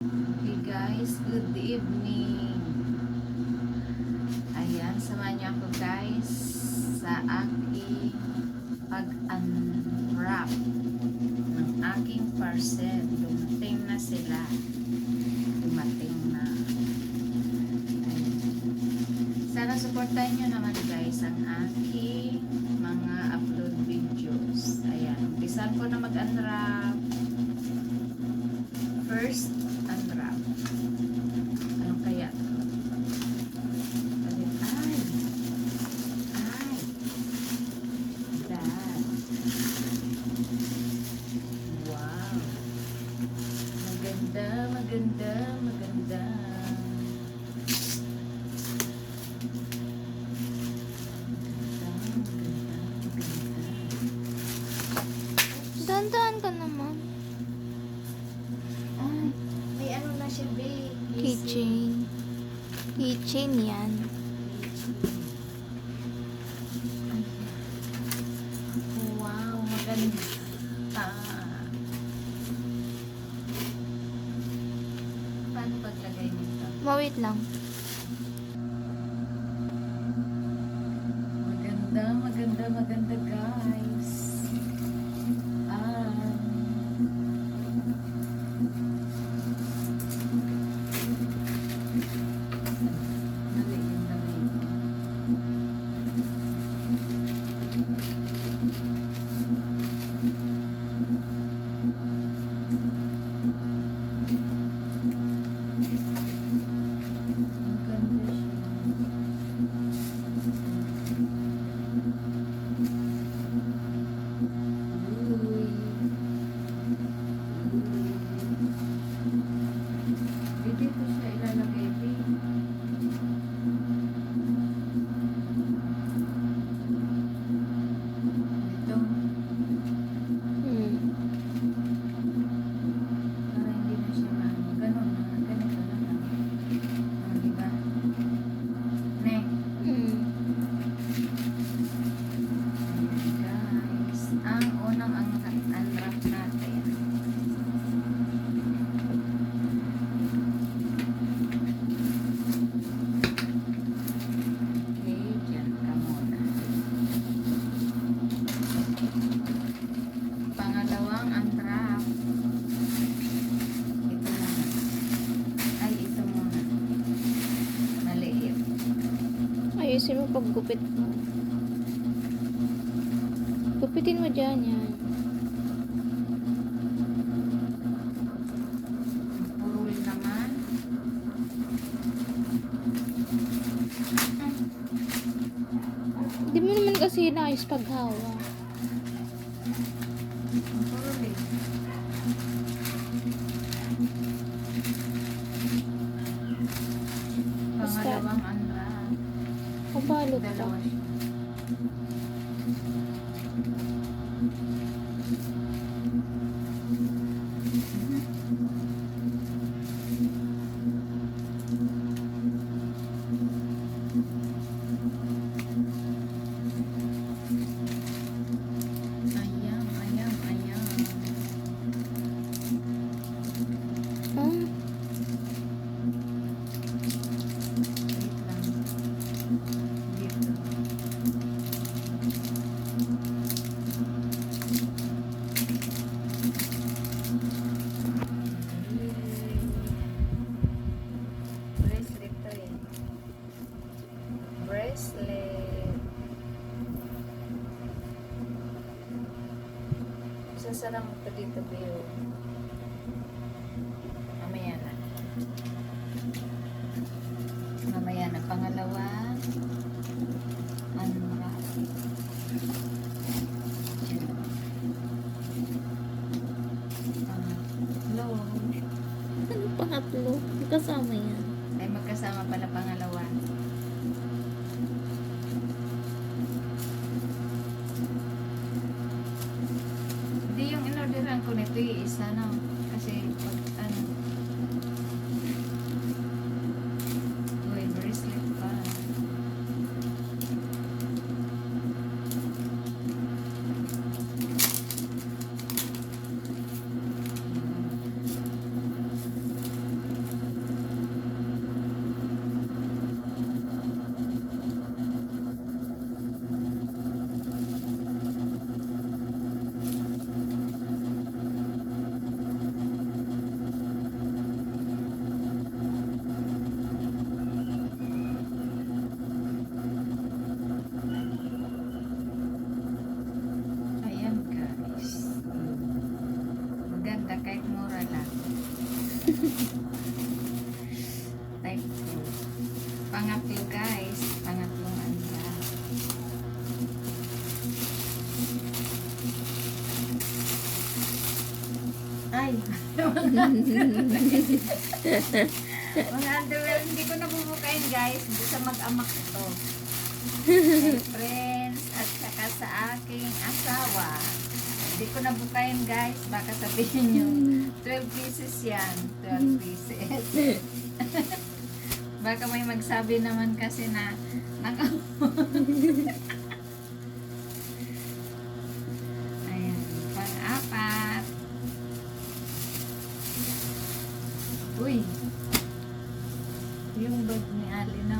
Hey guys, good evening. Ayan, samahan niyo ako guys sa aking pag-unwrap ng aking parcel. Dumating na sila. Dumating na. Ayan. Sana supportahan niyo naman guys ang aking mga upload videos. Ayan, umpisan ko na mag-unwrap. First, unwrap. Ano kaya? Ay! Ay! Dad. Wow! Maganda, maganda, maganda. Dahan-dahan ka naman. Ay, may ano na siya, babe. Keychain. Keychain yan. Wow, maganda. Paano paglagay nito? Mawait lang. Maganda, maganda, maganda guys. Dali, dali. Ang ganda siya. Uy. Dito ko siya ilalagay, babe. Ito. Hmm. Para hindi na siya maano. Ganun na. Ganito na lang. Diba? Ne. Hmm. Guys. Ang unang unwrap natin. Okay, dyan ka muna. Pangalawang unwrap. Ito muna. Ay, ito muna. Maliit. Ayusin mo paggupit mo. Gupitin mo dyan yan. Purul naman. Di mo naman kasi naayos paghawa. Purul eh. Basta. Pangalawang unwrap. Kabalot pa. Dalawa siya. Ayan, ayan, ayan. Ah, Wait lang. Dito. Bracelet to eh. Bracelet. Sasara mo pa dito, Bill. Mamaya na. Mamaya na. Pangalawa. Unwrap. Pangatlo. ano pangatlo? Kasama yan. Ay, magkasama pala pangalawa. Hindi yung inorderan ko nito yung isa, no? Kasi, pag, ano, uy, bracelet pa. Pangatlo guys. Pangatlong anda. Ay! Mga underwear, hindi ko nabubukain guys. Hindi sa mag-amak ito. My friends at saka sa aking asawa. Hindi ko nabukain guys. Baka sabihin nyo, 12 pieces yan. 12 pieces. Baka may magsabi naman kasi na ayan, pang-apat. Uy! Yung bag ni Ali na.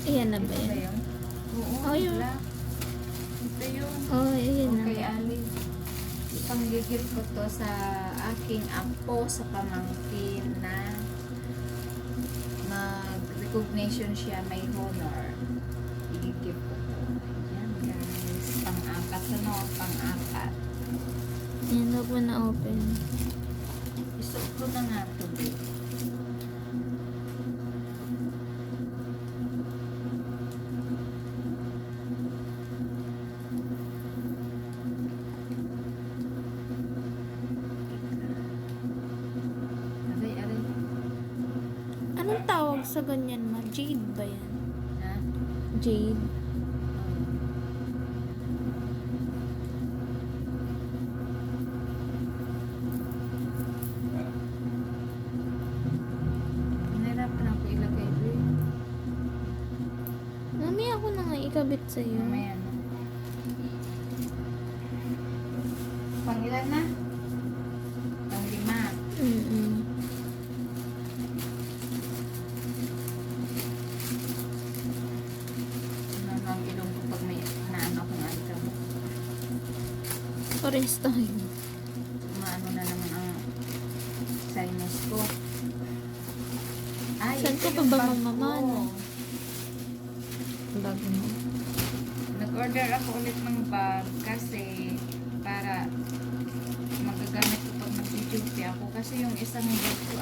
Ayan na Ito ba ba yan? yun? Oo, Oh, yun. wala. Ito yun. Oh, ayan na. Okay, Ali. Ipanggigil ko to sa aking apo sa pamangkin na mag-recognition siya, may honor. Igigil ko po. Ayan guys. Pang-apat. Ano? Pang-apat. Ayan na po na open. Isok ko na nga ito. Aray, aray. Anong tawag sa ganyan ma? Jade ba yan? Ha? Jade? Nahirapan ako ilagay ito eh. Mami, ako na nga ikabit sa'yo. Mamaya na. Pang-ilan na? Pang-lima. Mm-mm. Ano ang ilong ko pag may naano akong alikabok. Pares tayo. Maano na naman ang sinus ko. Ay, Saan ito ka pa yung ba bag ko. mamamano? Bag mo. Nag-order ako ulit ng bag kasi para magagamit ko pag nag-duty ako. Kasi yung isang bag ko,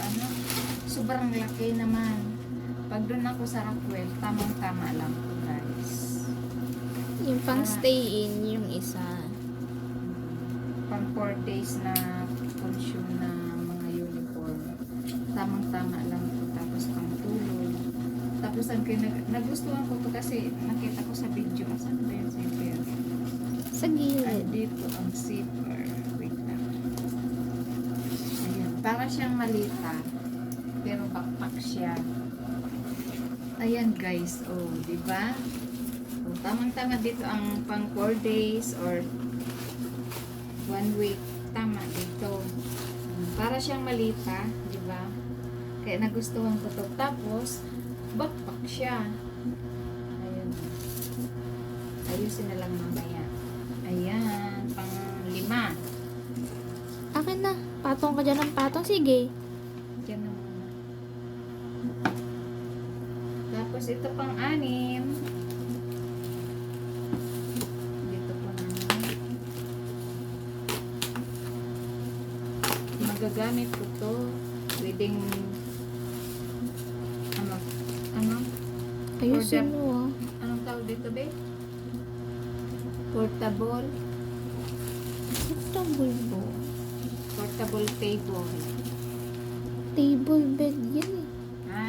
sobrang laki naman. Pag doon ako sa Rockwell, tamang-tama lang po guys. Yung pang stay in, yung isa. Pang 4 days na consume na mga uniform. Tamang-tama lang po. Tapos pang tulog. Tapos nagustuhan ko to kasi nakita ko sa video. Saan ba yung zipper? Sa Ay, gilid. dito ang zipper. Wait lang. Ayan. Para siyang malita. Pero backpack siya. Ayan guys. Oh, di ba? Oh, tamang-tama dito ang pang 4 days or 1 week. Tama dito. Para siyang malita. Di ba? Kaya nagustuhan ko to. Tapos, backpack siya. Ayan. Ayusin na lang mamaya. Ayan. Pang 5. Akin na. Patong ka dyan ng patong. Sige. Diyan na muna. Tapos ito pang 6. Dito pa naman. Magagamit ko to. Pwedeng ano? Ayusin Order. mo ah. Anong tawag dito, be? Portable. Portable bo. Portable table. Table bed yan eh. Ha?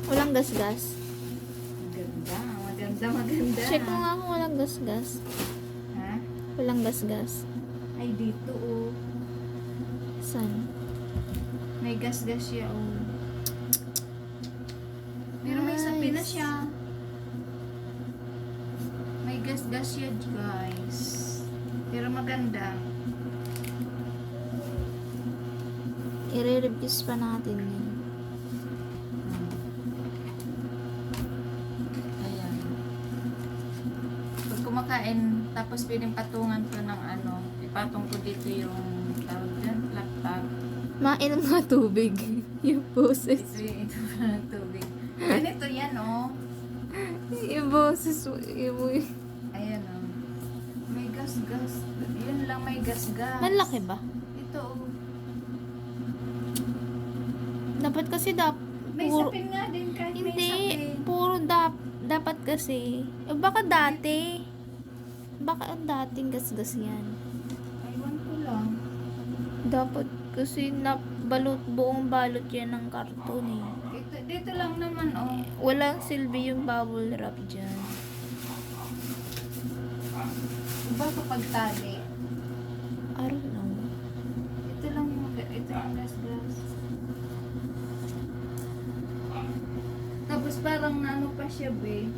Walang gasgas. Maganda. Maganda, maganda. Check mo nga kung walang gasgas. Ha? Walang gasgas. Ay, dito, oh. Saan? May gas-gas siya, oh. Pero may sapi na Nice. siya. May gas-gas siya, guys. Pero maganda. I-reviews pa natin yun. Ayan. Pag kumakain Tapos pinipatungan ko ng ano, ipatong ko dito yung tawag dyan, laptop. Mainom nga tubig. Yung boses. Ito ng tubig. Ganito yan, oh. Yung boses mo. Ayan, oh. May gas-gas. Yun lang, may gas-gas. Malaki ba? Ito, oh. Dapat kasi May puro, sapin nga din kahit may hindi, sapin. puro dapat kasi. Baka dati. Baka ang dating gasgas yan. Aywan ko lang. Dapat kasi buong balot yan ng karton eh. Dito lang naman, oh. Walang silbi yung bubble wrap dyan. Iba kapag tali. I don't know. Ito lang yung gas-gas. Tapos parang ano pa siya, be.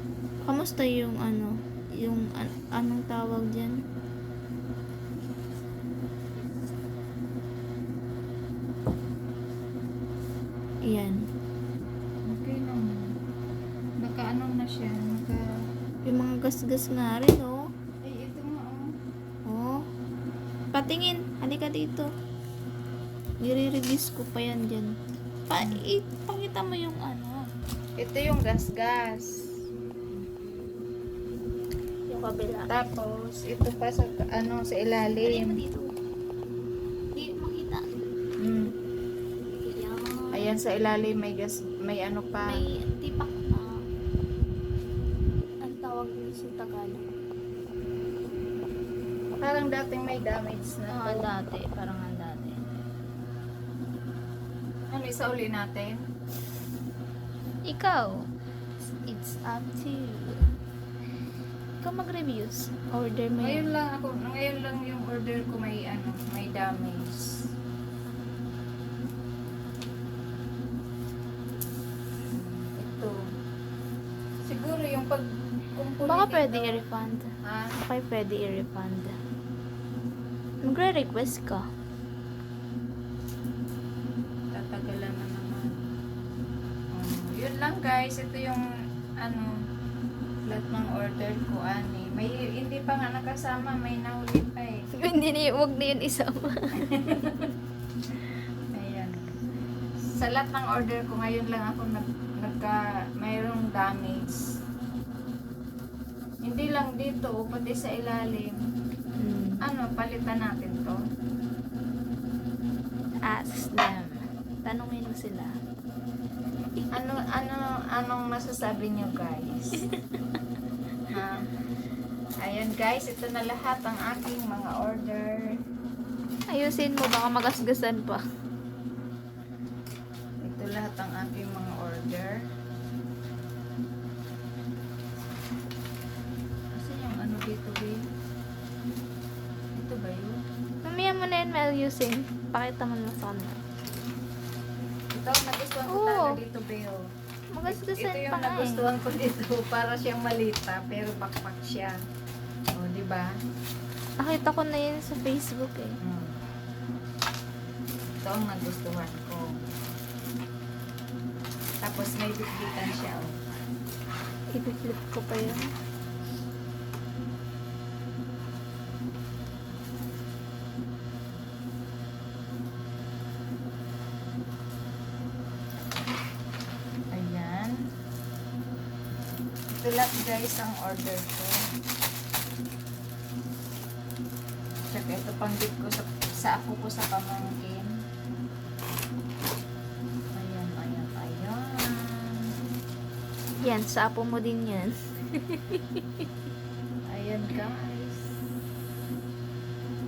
Kamusta yung ano? Yung anong tawag dyan? Yan. Okay naman. Naka-ano na siya, Yung mga gasgas nga rin, oh. Ay, ito nga, oh. Oh. Patingin. Halika dito. Nire-release ko pa yan dyan. Pakita mo yung ano. Ito yung gas-gas. Yung kabila. Tapos, ito pa sa, ano, sa ilalim. dito. Hindi makita. Mm. Yan. Ayan, sa ilalim may gas, may ano pa. May tipak na. Ang tawag nito sa Tagalog. Parang dating may damage na. Ang dati. Parang ang dati. Ano, isa uli natin? Ikaw. It's up to you. Ikaw mag-reviews. Order mo Ngayon yan. lang ako, ngayon lang yung order ko may ano, may damage. Ito. Siguro yung pagkumpuli Baka dito. pwede i-refund. Ha? Baka pwede i-refund. Magre-request ka. Tatagalan na naman. Yun lang guys, ito yung ano, lahat ng order ko ani. May hindi pa nga nakasama, may nahuli pa eh. Hindi na yun, huwag na yun isama. Ayan. Sa lahat ng order ko, ngayon lang ako mayroong damage. Hindi lang dito, pati sa ilalim. Ano, palitan natin to. Ask them. Tanungin mo sila. Anong masasabi nyo guys? Ha? Ayan guys, ito na lahat ang aking mga order. Ayusin mo, baka magasgasan pa. Ito lahat ang aking mga order. Kasi yung ano dito, babe? Ito ba yun? Mamaya mo na yun ayusin. Pakita mo na sa kanila. Ito, nagustuhan ko Oo. talaga dito, babe. Magasgasan Ito pa yung nga eh. nagustuhan ko dito. Para siyang malita, pero bakpak siya. O, di ba? Nakita ko na yun sa Facebook eh. Ito ang nagustuhan ko. Tapos may bitbitan siya. Oh. I-flip ko pa yun. Ayan. Ito lahat guys ang order ko. Tsaka ito pang gift ko sa apo ko sa pamangkin. Ayan, ayan, ayan. Yan, sa apo mo din yan. Ayan guys.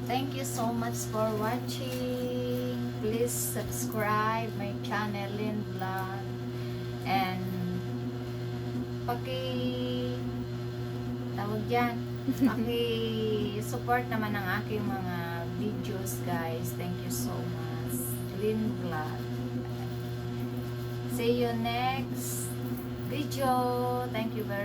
Thank you so much for watching. Please subscribe my channel Lynn Vlog. And tawag dyan, support naman ang aking mga videos guys. Thank you so much. Lynn Vlog. See you next video. Thank you very